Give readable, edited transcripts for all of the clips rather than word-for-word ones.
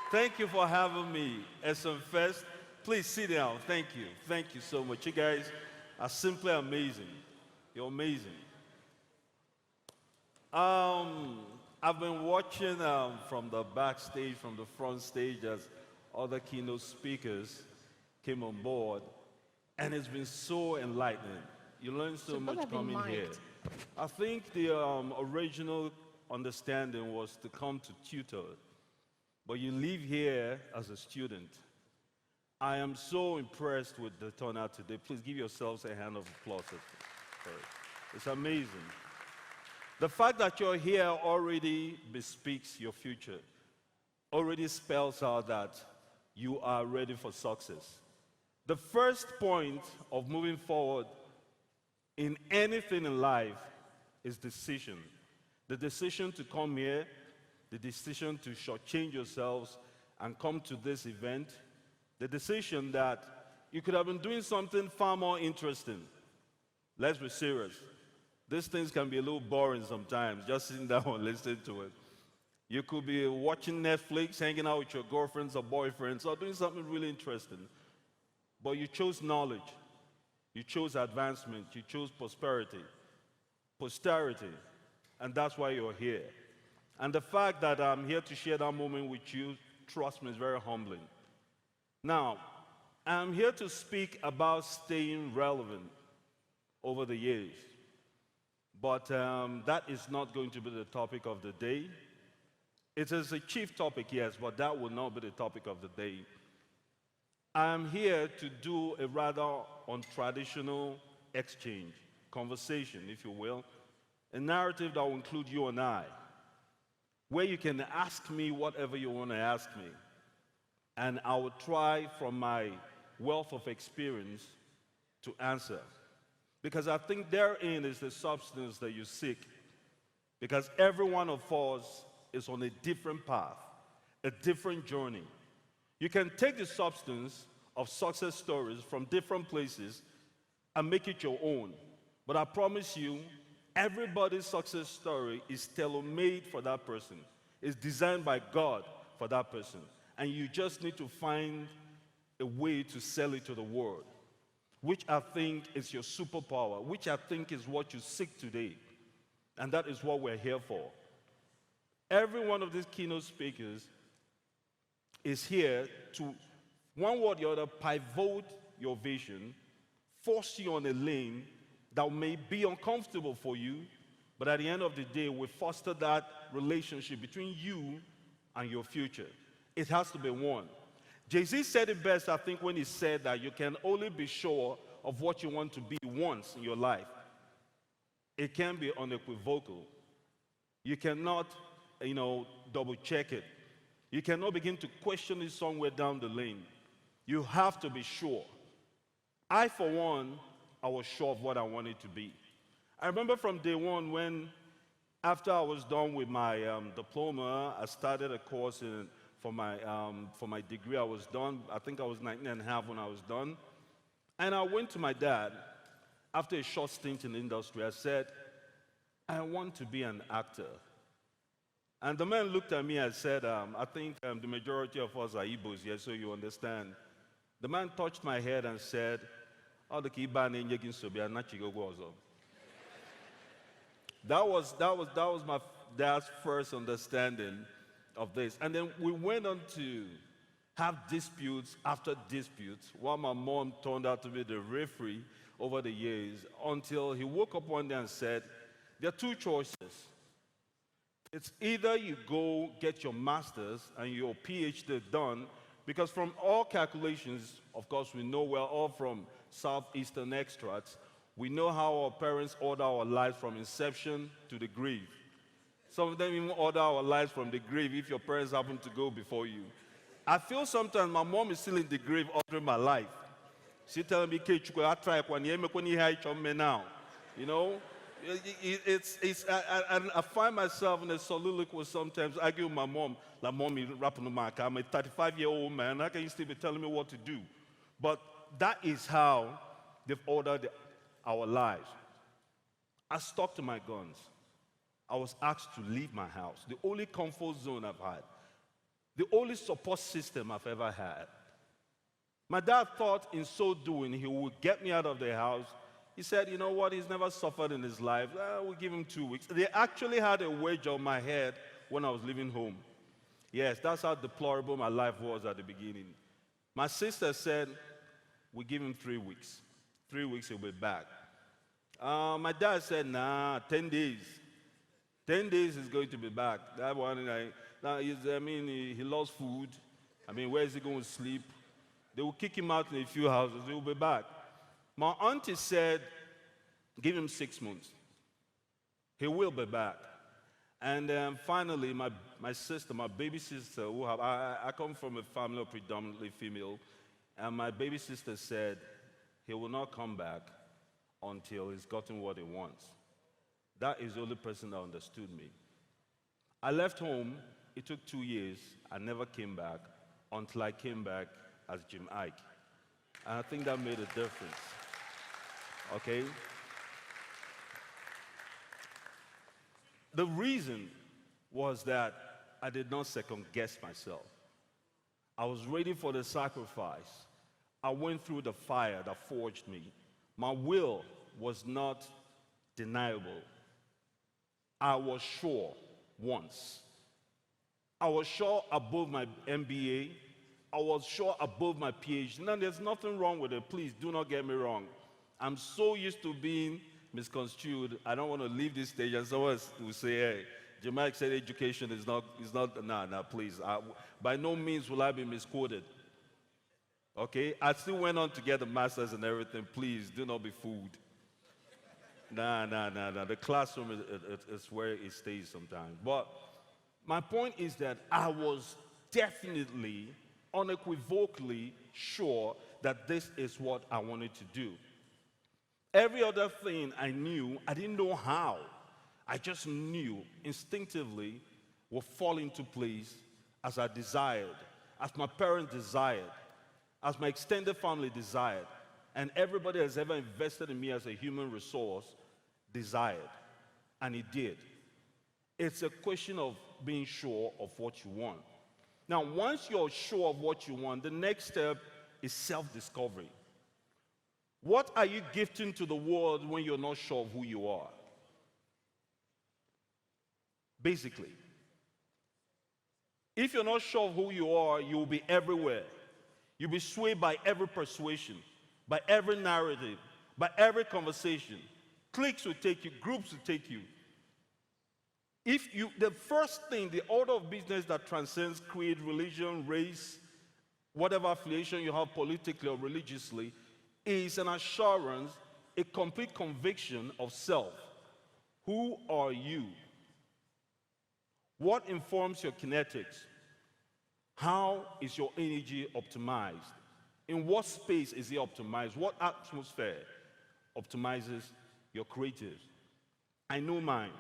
Thank you for having me, SMFest. Please sit down. Thank you. Thank you so much. You guys are simply amazing. You're amazing. Um, I've been watching from the backstage, from the front stage, as other keynote speakers came on board, and it's been so enlightening. You learn so So both much have been coming here. mic'd. I think the original understanding was to come to tutor, but you leave here as a student. I am so impressed with the turnout today. Please give yourselves a hand of applause for it. It's amazing. The fact that you're here already bespeaks your future, already spells out that you are ready for success. The first point of moving forward in anything in life is decision. The decision to come here, the decision to shortchange yourselves and come to this event, the decision that you could have been doing something far more interesting. Let's be serious. These things can be a little boring sometimes, just sitting down and listening to it. You could be watching Netflix, hanging out with your girlfriends or boyfriends, or doing something really interesting. But you chose knowledge. You chose advancement. You chose prosperity, posterity. And that's why you're here. And the fact that I'm here to share that moment with you, trust me, is very humbling. Now, I'm here to speak about staying relevant over the years. But that is not going to be the topic of the day. It is a chief topic, yes, but that will not be the topic of the day. I am here to do a rather untraditional exchange, conversation, if you will, a narrative that will include you and I, where you can ask me whatever you want to ask me, and I will try from my wealth of experience to answer. Because I think therein is the substance that you seek. Because every one of us is on a different path, a different journey. You can take the substance of success stories from different places and make it your own. But I promise you, everybody's success story is tailor-made for that person. It's designed by God for that person. And you just need to find a way to sell it to the world, which I think is your superpower, which I think is what you seek today. And that is what we're here for. Every one of these keynote speakers is here to, one way or the other, pivot your vision, force you on a lane that may be uncomfortable for you, but at the end of the day, we foster that relationship between you and your future. It has to be one. Jay-Z said it best, I think, when he said that you can only be sure of what you want to be once in your life. It can be unequivocal. You cannot, double check it. You cannot begin to question it somewhere down the lane. You have to be sure. I, for one, I was sure of what I wanted to be. I remember from day one when, after I was done with my diploma, I started a course for my degree. I was done. I think I was 19 and a half when I was done. And I went to my dad after a short stint in the industry. I said, I want to be an actor. And the man looked at me and said, I think the majority of us are Igbos here, so you understand. The man touched my head and said, that was my dad's first understanding of this. And then we went on to have disputes after disputes, while my mom turned out to be the referee over the years, until he woke up one day and said, there are two choices. It's either you go get your master's and your PhD done, because from all calculations, of course, we know we're all from Southeastern extracts. We know how our parents order our lives from inception to the grave. Some of them even order our lives from the grave if your parents happen to go before you. I feel sometimes my mom is still in the grave ordering my life. She telling me, "Kechukwu, I try now." You know, I find myself in a soliloquy sometimes arguing with my mom, like, "Mommy, rapping my car. I'm a 35-year-old man. How can you still be telling me what to do?" But that is how they've ordered our lives. I stuck to my guns. I was asked to leave my house, the only comfort zone I've had. the only support system I've ever had. My dad thought in so doing he would get me out of the house. He said, you know what, he's never suffered in his life. We'll give him 2 weeks. They actually had a wedge on my head when I was leaving home. Yes, that's how deplorable my life was at the beginning. My sister said, we give him 3 weeks. 3 weeks, he'll be back. My dad said, nah, 10 days. 10 days he's going to be back. That one, he lost food. Where is he going to sleep? They will kick him out in a few houses. He will be back. My auntie said, give him 6 months. He will be back. And finally, my sister, my baby sister, I come from a family of predominantly female, and my baby sister said, he will not come back until he's gotten what he wants. That is the only person that understood me. I left home. It took 2 years. I never came back until I came back as Jim Iyke. And I think that made a difference. Okay? The reason was that I did not second guess myself. I was ready for the sacrifice. I went through the fire that forged me. My will was not deniable. I was sure once. I was sure above my MBA. I was sure above my PhD. Now, there's nothing wrong with it. Please do not get me wrong. I'm so used to being misconstrued. I don't want to leave this stage and someone will say, hey, Jim Iyke said education is not, please. By no means will I be misquoted. Okay? I still went on to get the master's and everything. Please, do not be fooled. Nah. The classroom is where it stays sometimes. But my point is that I was definitely, unequivocally sure that this is what I wanted to do. Every other thing I knew, I didn't know how. I just knew instinctively would fall into place as I desired, as my parents desired, as my extended family desired, and everybody has ever invested in me as a human resource desired. And it did. It's a question of being sure of what you want. Now, once you're sure of what you want, the next step is self-discovery. What are you gifting to the world when you're not sure of who you are? Basically. If you're not sure of who you are, you'll be everywhere. You'll be swayed by every persuasion, by every narrative, by every conversation. Cliques will take you, groups will take you. The first thing, the order of business that transcends creed, religion, race, whatever affiliation you have politically or religiously, is an assurance, a complete conviction of self. Who are you? What informs your kinetics? How is your energy optimized? In what space is it optimized? What atmosphere optimizes your creatives? I know mine.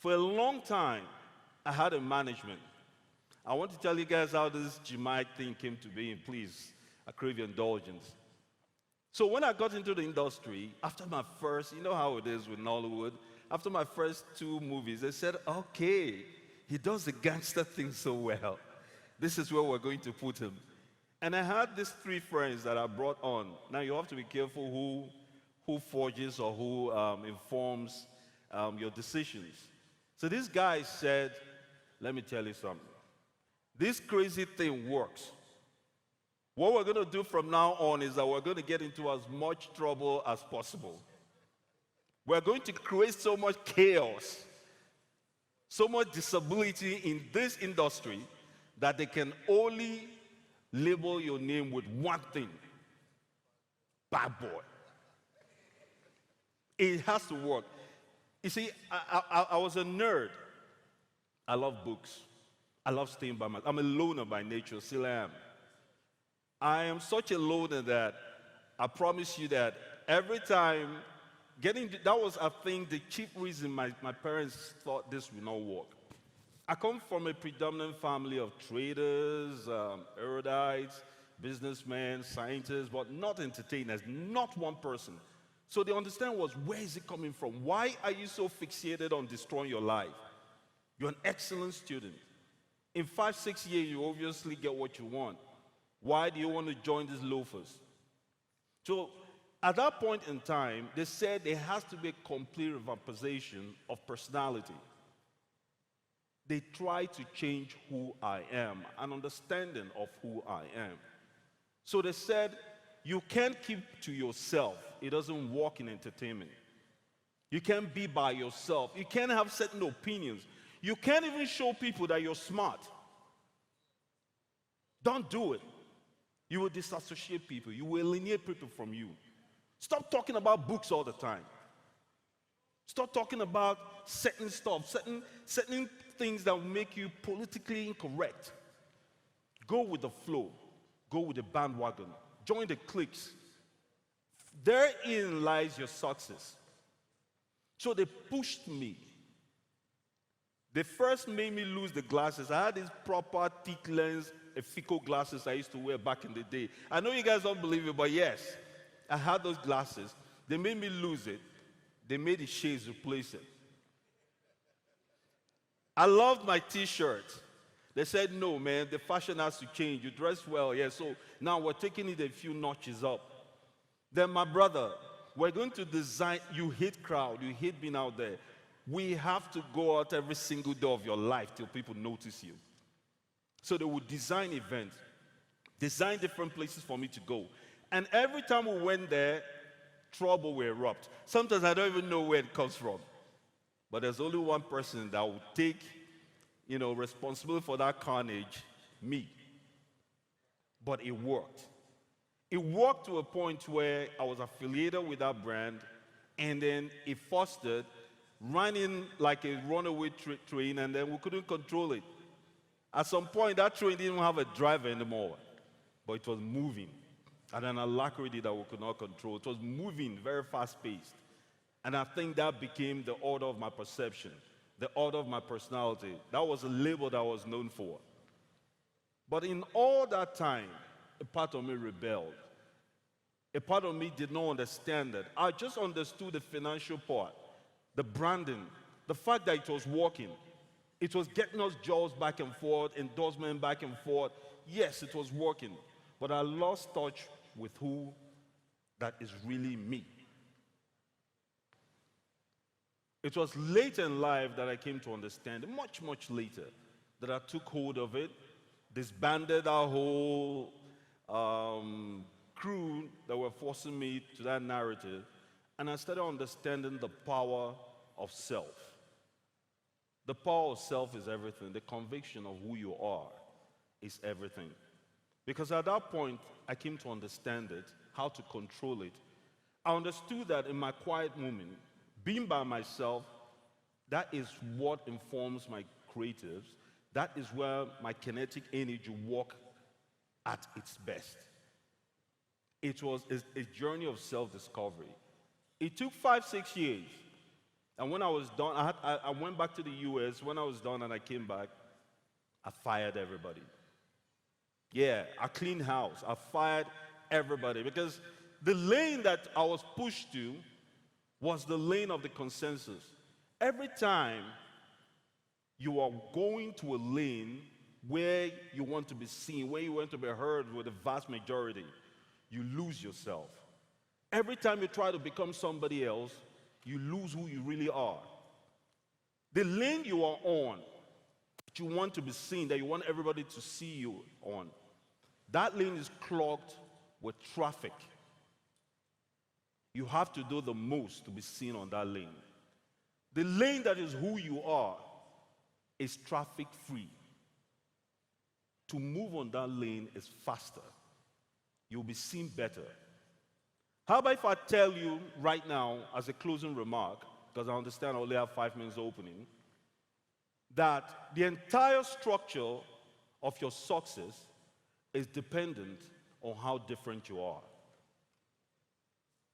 For a long time, I had a management. I want to tell you guys how this Jim Iyke thing came to be, and please, I crave your indulgence. So when I got into the industry, after my first, you know how it is with Nollywood, after my first 2 movies, they said, okay, he does the gangster thing so well. This is where we're going to put him. And I had these 3 friends that I brought on. Now you have to be careful who forges or who informs your decisions. So this guy said, let me tell you something. This crazy thing works. What we're going to do from now on is that we're going to get into as much trouble as possible. We're going to create so much chaos, so much disability in this industry that they can only label your name with one thing: bad boy. It has to work. You see, I was a nerd. I love books. I love staying by myself. I'm a loner by nature, still am. I am such a loner that I promise you that every time that was, I think, the chief reason my parents thought this would not work. I come from a predominant family of traders, erudites, businessmen, scientists, but not entertainers, not one person. So the understanding was, where is it coming from? Why are you so fixated on destroying your life? You're an excellent student. In 5, 6 years, you obviously get what you want. Why do you want to join these loafers? So at that point in time, they said there has to be a complete revampation of personality. They try to change who I am, an understanding of who I am. So they said, you can't keep to yourself. It doesn't work in entertainment. You can't be by yourself. You can't have certain opinions. You can't even show people that you're smart. Don't do it. You will disassociate people. You will alienate people from you. Stop talking about books all the time. Stop talking about certain stuff, certain things that will make you politically incorrect. Go with the flow. Go with the bandwagon. Join the cliques. Therein lies your success. So they pushed me. They first made me lose the glasses. I had these proper thick lens, Fico glasses I used to wear back in the day. I know you guys don't believe it, but yes, I had those glasses. They made me lose it. They made the shades replace it. I loved my t-shirts. They said, no, man, the fashion has to change. You dress well, yeah, so now we're taking it a few notches up. Then my brother, we're going to design, you hate crowd, you hate being out there. We have to go out every single day of your life till people notice you. So they would design events, design different places for me to go. And every time we went there, trouble will erupt. Sometimes I don't even know where it comes from. But there's only one person that will take, responsibility for that carnage, me. But it worked. It worked to a point where I was affiliated with that brand, and then it fostered, ran in like a runaway train, and then we couldn't control it. At some point, that train didn't have a driver anymore, but it was moving at an alacrity that we could not control. It was moving very fast-paced. And I think that became the order of my perception, the order of my personality. That was a label that I was known for. But in all that time, a part of me rebelled. A part of me did not understand it. I just understood the financial part, the branding, the fact that it was working. It was getting us jobs back and forth, endorsement back and forth. Yes, it was working. But I lost touch with who that is really me. It was later in life that I came to understand, much, much later, that I took hold of it, disbanded our whole crew that were forcing me to that narrative, and I started understanding the power of self. The power of self is everything. The conviction of who you are is everything. Because at that point, I came to understand it, how to control it. I understood that in my quiet moment, being by myself, that is what informs my creatives. That is where my kinetic energy works at its best. It was a journey of self-discovery. It took 5, 6 years. And when I was done, I went back to the US. When I was done and I came back, I fired everybody. Yeah, I cleaned house. I fired everybody. Because the lane that I was pushed to was the lane of the consensus. Every time you are going to a lane where you want to be seen, where you want to be heard with the vast majority, you lose yourself. Every time you try to become somebody else, you lose who you really are. The lane you are on, that you want to be seen, that you want everybody to see you on, that lane is clogged with traffic. You have to do the most to be seen on that lane. The lane that is who you are is traffic-free. To move on that lane is faster. You'll be seen better. How about if I tell you right now, as a closing remark, because I understand I only have 5 minutes opening, that the entire structure of your success is dependent on how different you are.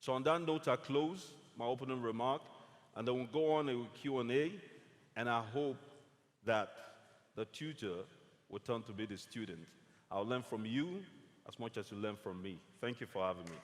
So on that note, I close my opening remark, and then we'll go on a Q&A, and I hope that the tutor will turn to be the student. I'll learn from you as much as you learn from me. Thank you for having me.